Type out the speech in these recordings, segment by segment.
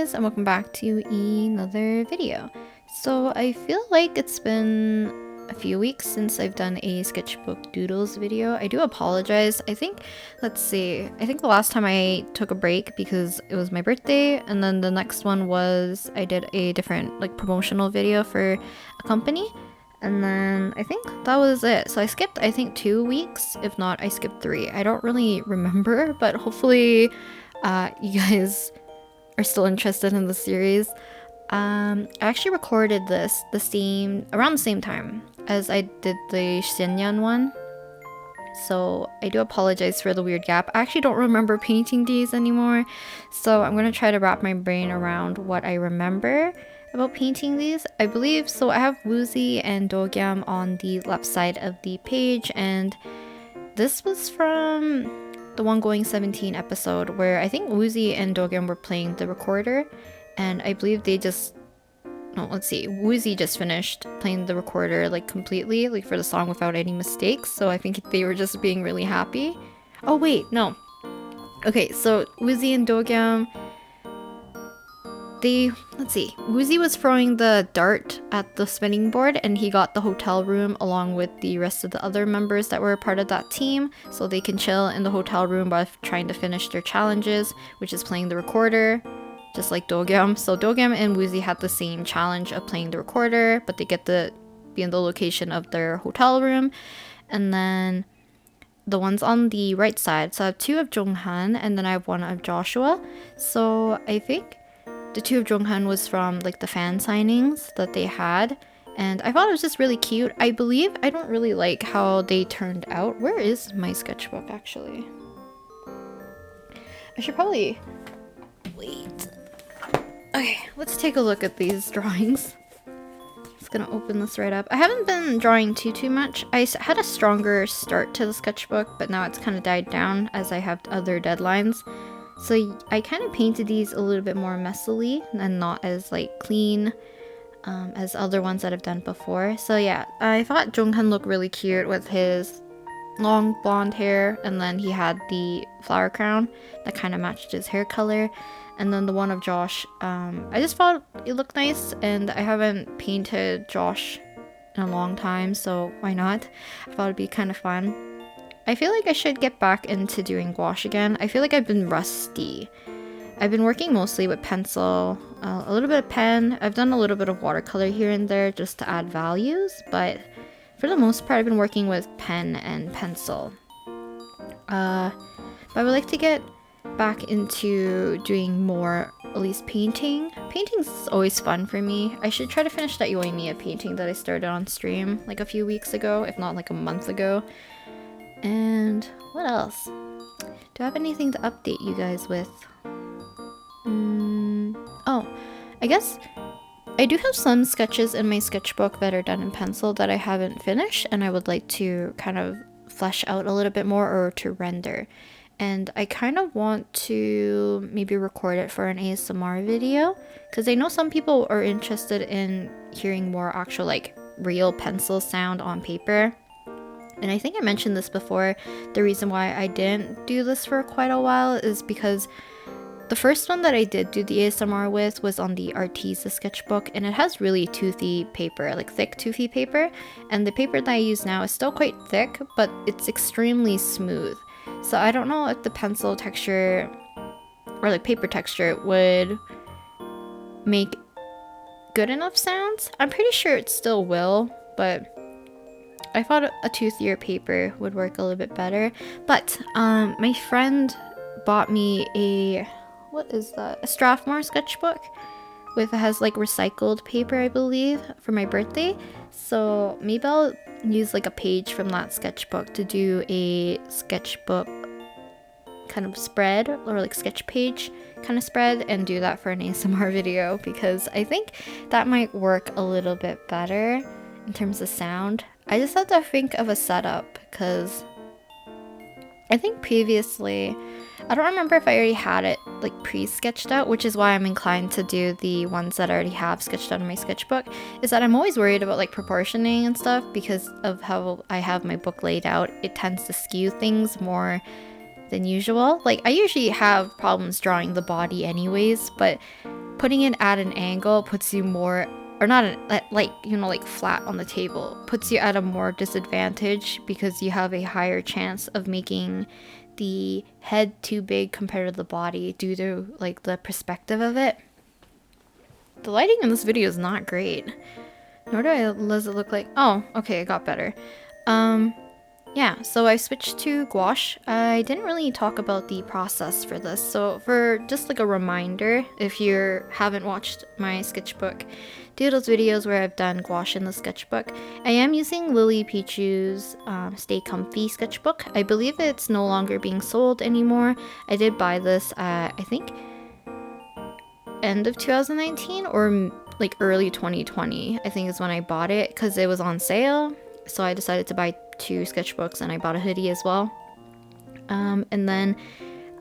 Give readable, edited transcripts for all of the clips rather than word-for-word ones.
guys, and welcome back to another video. So I feel like it's been a few weeks since I've done a sketchbook doodles video. I do apologize. I think the last time I took a break because it was my birthday, and then the next one was I did a different like promotional video for a company, and then I think that was it. So I skipped, I think, 2 weeks. If not, I skipped 3. I don't really remember, but hopefully you guys are still interested in the series. I actually recorded this around the same time as I did the Xinyan one. So I do apologize for the weird gap. I actually don't remember painting these anymore. So I'm gonna try to wrap my brain around what I remember about painting these. I believe, so I have Woozy and Dogyam on the left side of the page, and this was from the One Going 17 episode where I think Woozy and Dogyam were playing the recorder, and I believe they just, no, let's see, Woozy just finished playing the recorder like completely, like for the song without any mistakes, so I think they were just being really happy. Oh wait, no. Okay, so Woozy and Dogyam, let's see, Woozy was throwing the dart at the spinning board, and he got the hotel room along with the rest of the other members that were a part of that team, so they can chill in the hotel room while trying to finish their challenges, which is playing the recorder, just like Dogyam. So Dogyam and Woozy had the same challenge of playing the recorder, but they get to be in the location of their hotel room. And then the ones on the right side, so I have 2 of Jonghan, and then I have 1 of Joshua. So I think the 2 of Jonghan was from like the fan signings that they had, and I thought it was just really cute. I believe I don't really like how they turned out. Where is my sketchbook actually? I should probably wait. Okay, let's take a look at these drawings. Just gonna open this right up. I haven't been drawing too much. I had a stronger start to the sketchbook, but now it's kind of died down as I have other deadlines. So I kind of painted these a little bit more messily and not as like clean as other ones that I've done before. So yeah, I thought Jonghan looked really cute with his long blonde hair, and then he had the flower crown that kind of matched his hair color. And then the one of Josh, I just thought it looked nice, and I haven't painted Josh in a long time, so why not? I thought it'd be kind of fun. I feel like I should get back into doing gouache again. I feel like I've been rusty. I've been working mostly with pencil, a little bit of pen. I've done a little bit of watercolor here and there just to add values, but for the most part I've been working with pen and pencil. But I would like to get back into doing more, at least painting. Painting's always fun for me. I should try to finish that MIYA painting that I started on stream like a few weeks ago, if not like a month ago. And what else? Do I have anything to update you guys with? Oh, I guess I do have some sketches in my sketchbook that are done in pencil that I haven't finished, and I would like to kind of flesh out a little bit more, or to render. And I kind of want to maybe record it for an ASMR video, because I know some people are interested in hearing more actual like real pencil sound on paper. And I think I mentioned this before, the reason why I didn't do this for quite a while is because the first one that I did do the ASMR with was on the Arteza sketchbook, and it has really toothy paper, like thick toothy paper, and the paper that I use now is still quite thick, but it's extremely smooth. So I don't know if the pencil texture or like paper texture would make good enough sounds. I'm pretty sure it still will, but I thought a toothier paper would work a little bit better. But my friend bought me a, what is that? A Strathmore sketchbook with, it has like recycled paper, I believe, for my birthday. So maybe I'll use like a page from that sketchbook to do a sketchbook kind of spread, or like sketch page kind of spread, and do that for an ASMR video, because I think that might work a little bit better in terms of sound. I just have to think of a setup, because I think previously, I don't remember if I already had it like pre-sketched out, which is why I'm inclined to do the ones that I already have sketched out in my sketchbook, is that I'm always worried about like proportioning and stuff because of how I have my book laid out. It tends to skew things more than usual. Like I usually have problems drawing the body anyways, but putting it at an angle puts you more, or not like, you know, like flat on the table, puts you at a more disadvantage because you have a higher chance of making the head too big compared to the body due to like the perspective of it. The lighting in this video is not great. Nor does it look like, oh, okay, it got better. Yeah, so I switched to gouache. I didn't really talk about the process for this, so for just like a reminder, if you haven't watched my sketchbook Doodles videos where I've done gouache in the sketchbook, I am using LilyPichu's Stay Comfy sketchbook. I believe it's no longer being sold anymore. I did buy this at, I think, end of 2019 or like early 2020, I think is when I bought it because it was on sale. So I decided to buy 2 sketchbooks and I bought a hoodie as well. And then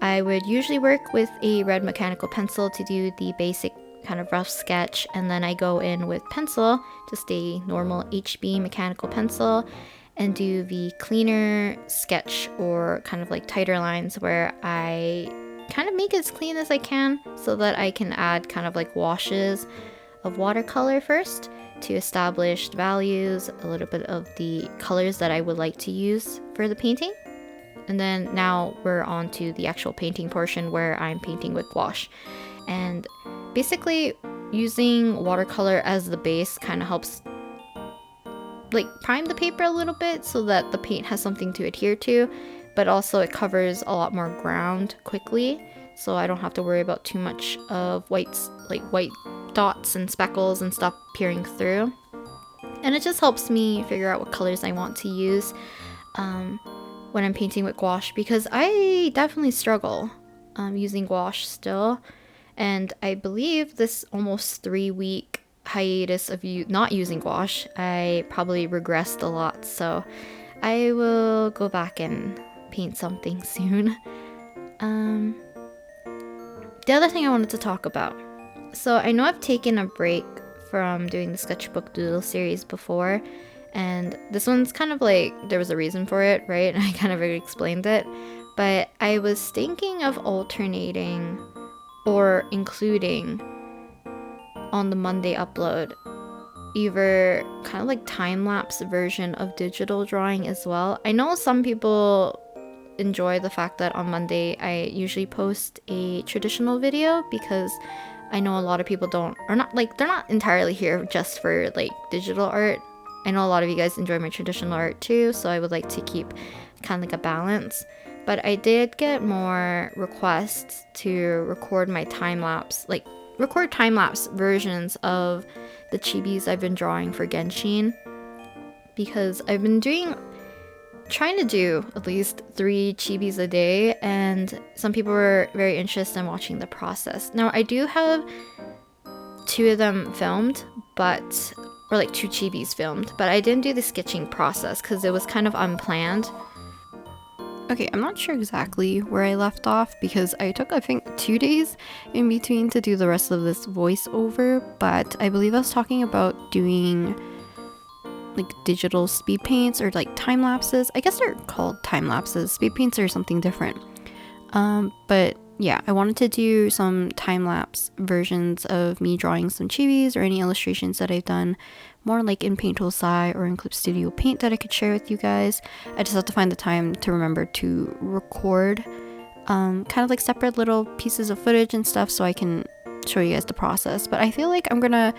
I would usually work with a red mechanical pencil to do the basic kind of rough sketch, and then I go in with pencil, just a normal HB mechanical pencil, and do the cleaner sketch or kind of like tighter lines where I kind of make it as clean as I can so that I can add kind of like washes of watercolor first to establish values, a little bit of the colors that I would like to use for the painting. And then now we're on to the actual painting portion where I'm painting with gouache. And basically using watercolor as the base kind of helps like prime the paper a little bit so that the paint has something to adhere to, but also it covers a lot more ground quickly, so I don't have to worry about too much of white dots and speckles and stuff peering through. And it just helps me figure out what colors I want to use when I'm painting with gouache, because I definitely struggle using gouache still. And I believe this almost 3-week hiatus of not using gouache, I probably regressed a lot, so I will go back and paint something soon. The other thing I wanted to talk about, so I know I've taken a break from doing the Sketchbook Doodle series before, and this one's kind of like, there was a reason for it, right? I kind of already explained it, but I was thinking of alternating or including on the Monday upload either kind of like time-lapse version of digital drawing as well. I know some people enjoy the fact that on Monday I usually post a traditional video, because I know a lot of people they're not entirely here just for like digital art. I know a lot of you guys enjoy my traditional art too, so I would like to keep kind of like a balance. But I did get more requests to record my time-lapse, record time-lapse versions of the chibis I've been drawing for Genshin, because I've been trying to do at least 3 chibis a day, and some people were very interested in watching the process. Now I do have 2 of them filmed, or like 2 chibis filmed, but I didn't do the sketching process because it was kind of unplanned. Okay, I'm not sure exactly where I left off because I took, I think, 2 days in between to do the rest of this voiceover, but I believe I was talking about doing like digital speed paints or like time lapses. I guess they're called time lapses. Speed paints are something different. But yeah, I wanted to do some time lapse versions of me drawing some chibis or any illustrations that I've done more like in Paint Toolsai or in Clip Studio Paint that I could share with you guys. I just have to find the time to remember to record kind of like separate little pieces of footage and stuff so I can show you guys the process. But I feel like I'm gonna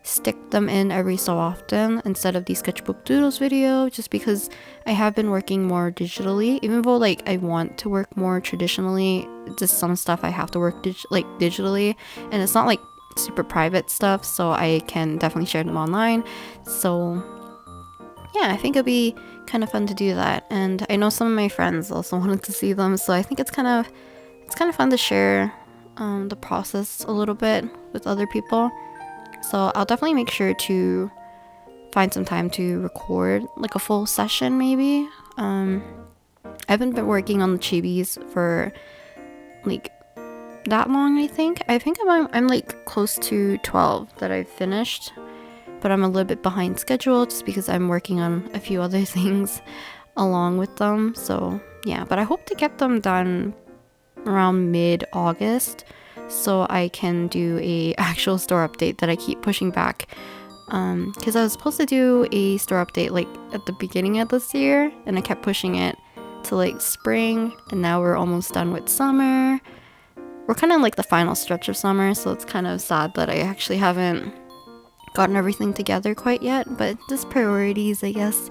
stick them in every so often instead of the Sketchbook Doodles video, just because I have been working more digitally. Even though like I want to work more traditionally, just some stuff I have to work digitally, and it's not like super private stuff, so I can definitely share them online. So yeah, I think it'll be kind of fun to do that, and I know some of my friends also wanted to see them, so I think it's kind of fun to share the process a little bit with other people. So I'll definitely make sure to find some time to record like a full session maybe. I haven't been working on the chibis for like that long. I think I'm like close to 12 that I've finished, but I'm a little bit behind schedule just because I'm working on a few other things along with them. So yeah, but I hope to get them done around mid-August. so I can do a actual store update that I keep pushing back. Because I was supposed to do a store update like at the beginning of this year, and I kept pushing it to like spring, and now we're almost done with summer. We're kind of like the final stretch of summer, so it's kind of sad that I actually haven't gotten everything together quite yet, but just priorities, I guess.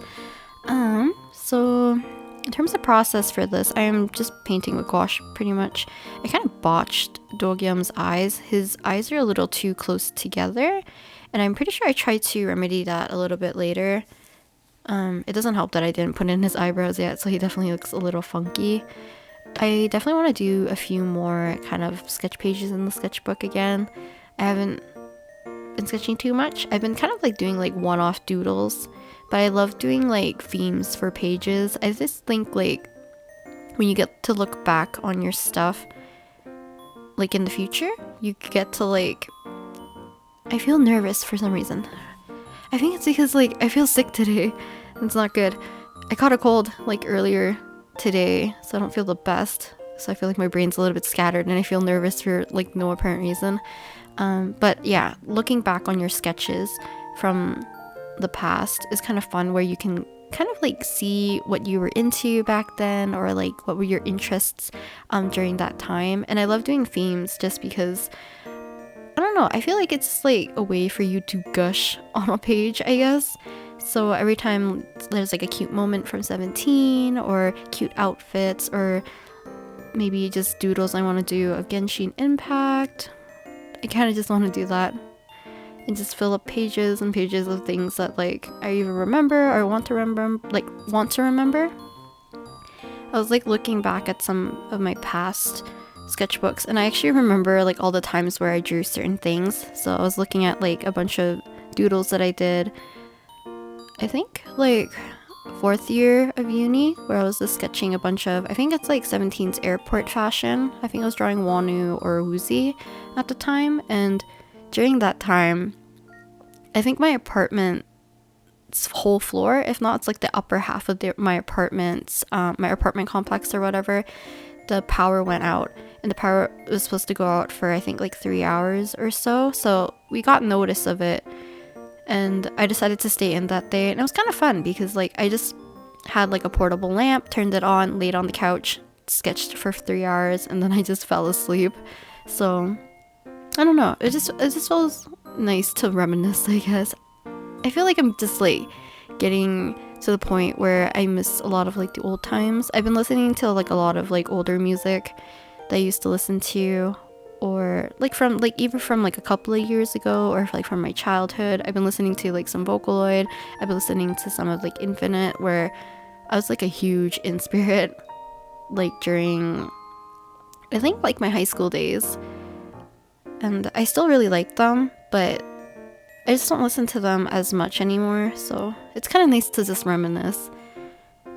So in terms of process for this, I am just painting with gouache pretty much. I kind of botched Dogyam's eyes. His eyes are a little too close together, and I'm pretty sure I tried to remedy that a little bit later. It doesn't help that I didn't put in his eyebrows yet, so he definitely looks a little funky. I definitely want to do a few more kind of sketch pages in the sketchbook again. I haven't been sketching too much. I've been kind of like doing like one-off doodles, but I love doing like themes for pages. I just think like when you get to look back on your stuff like in the future, you get to like, I feel nervous for some reason. I think it's because like I feel sick today. It's not good. I caught a cold like earlier today, so I don't feel the best. So I feel like my brain's a little bit scattered, and I feel nervous for like no apparent reason. But yeah, looking back on your sketches from the past is kind of fun, where you can kind of like see what you were into back then, or like what were your interests during that time. And I love doing themes just because, I don't know, I feel like it's like a way for you to gush on a page, I guess. So every time there's like a cute moment from 17, or cute outfits, or maybe just doodles I want to do of Genshin Impact, I kind of just want to do that and just fill up pages and pages of things that like I either remember or want to remember. I was like looking back at some of my past sketchbooks, and I actually remember like all the times where I drew certain things. So I was looking at like a bunch of doodles that I did, I think like 4th year of uni, where I was just sketching a bunch of, I think it's like 17's airport fashion. I think I was drawing Wonu or Woozi at the time, and during that time, I think my apartment's whole floor, if not it's like the upper half of my apartment complex or whatever, the power went out, and the power was supposed to go out for I think like 3 hours or so. So we got notice of it, and I decided to stay in that day, and it was kind of fun because like I just had like a portable lamp, turned it on, laid on the couch, sketched for 3 hours, and then I just fell asleep. So I don't know, it just feels nice to reminisce, I guess. I feel like I'm just like getting to the point where I miss a lot of like the old times. I've been listening to like a lot of like older music that I used to listen to, or like from like even from like a couple of years ago, or like from my childhood. I've been listening to like some Vocaloid. I've been listening to some of like Infinite, where I was like a huge in spirit like during I think like my high school days, and I still really like them, but I just don't listen to them as much anymore. So it's kind of nice to just reminisce.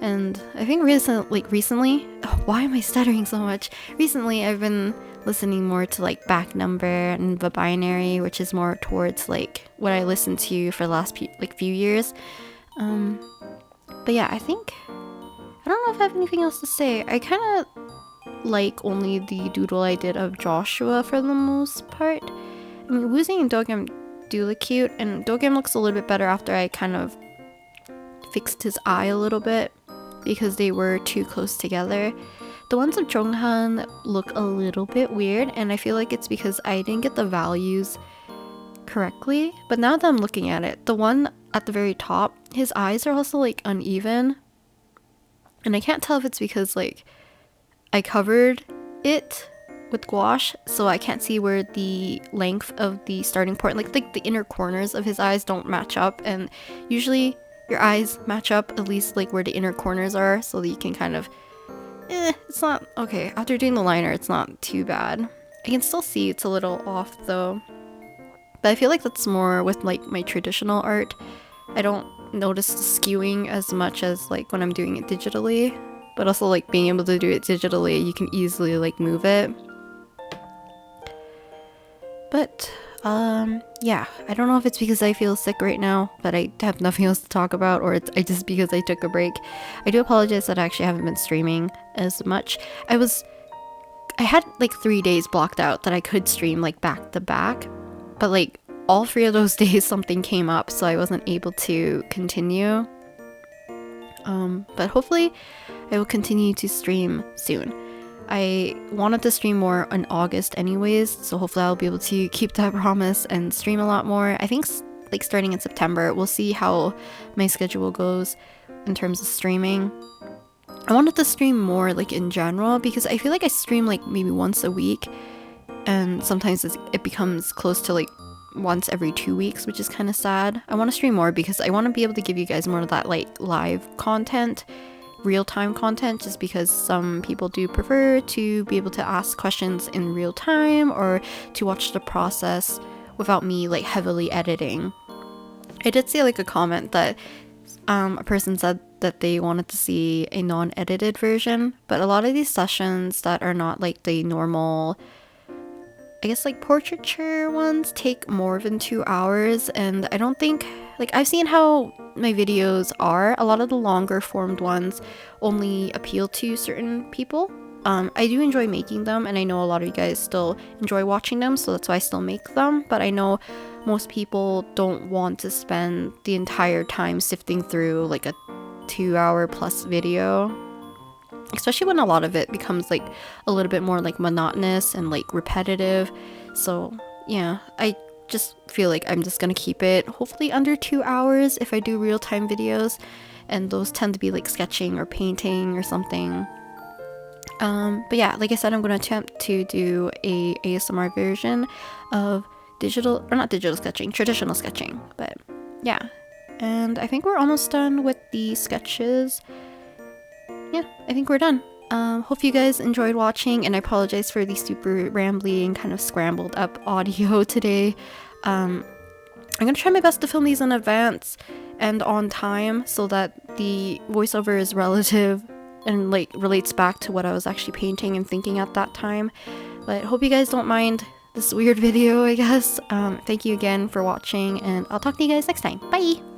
And I think recently, oh, why am I stuttering so much? Recently, I've been listening more to like Back Number and The Binary, which is more towards like what I listened to for the last few years. But yeah, I think, I don't know if I have anything else to say. I kind of like only the doodle I did of Joshua for the most part. I mean, Woozi and Dogyam do look cute, and Dogyam looks a little bit better after I kind of fixed his eye a little bit, because they were too close together. The ones of Jonghan look a little bit weird, and I feel like it's because I didn't get the values correctly. But now that I'm looking at it, the one at the very top, his eyes are also like uneven, and I can't tell if it's because like I covered it with gouache, so I can't see where the length of the starting point, like the inner corners of his eyes don't match up, and usually your eyes match up at least like where the inner corners are, so that you can kind of it's not okay. After doing the liner, it's not too bad. I can still see it's a little off though, but I feel like that's more with like my traditional art. I don't notice the skewing as much as like when I'm doing it digitally, but also like being able to do it digitally, you can easily like move it. But yeah, I don't know if it's because I feel sick right now, but I have nothing else to talk about, or it's just because I took a break. I do apologize that I actually haven't been streaming as much. I I had like 3 days blocked out that I could stream like back to back, but like all 3 of those days something came up, so I wasn't able to continue. But hopefully I will continue to stream soon. I wanted to stream more in August anyways, so hopefully I'll be able to keep that promise and stream a lot more. I think like starting in September, we'll see how my schedule goes in terms of streaming. I wanted to stream more like in general because I feel like I stream like maybe once a week, and sometimes it becomes close to like once every 2 weeks, which is kind of sad. I want to stream more because I want to be able to give you guys more of that like live content, real-time content, just because some people do prefer to be able to ask questions in real time or to watch the process without me like heavily editing. I did see like a comment that a person said that they wanted to see a non-edited version, but a lot of these sessions that are not like the normal, I guess like portraiture ones, take more than 2 hours, and I don't think, like, I've seen how my videos are. A lot of the longer formed ones only appeal to certain people. I do enjoy making them, and I know a lot of you guys still enjoy watching them, so that's why I still make them, but I know most people don't want to spend the entire time sifting through like a 2-hour plus video, especially when a lot of it becomes like a little bit more like monotonous and like repetitive. So yeah, I just feel like I'm just gonna keep it hopefully under 2 hours if I do real-time videos, and those tend to be like sketching or painting or something. But yeah, like I said, I'm gonna attempt to do a ASMR version of traditional sketching. But yeah, and I think we're almost done with the sketches. Yeah, I think we're done. Hope you guys enjoyed watching, and I apologize for the super rambly and kind of scrambled up audio today. I'm gonna try my best to film these in advance and on time so that the voiceover is relative and like relates back to what I was actually painting and thinking at that time. But hope you guys don't mind this weird video, I guess. Thank you again for watching, and I'll talk to you guys next time. Bye!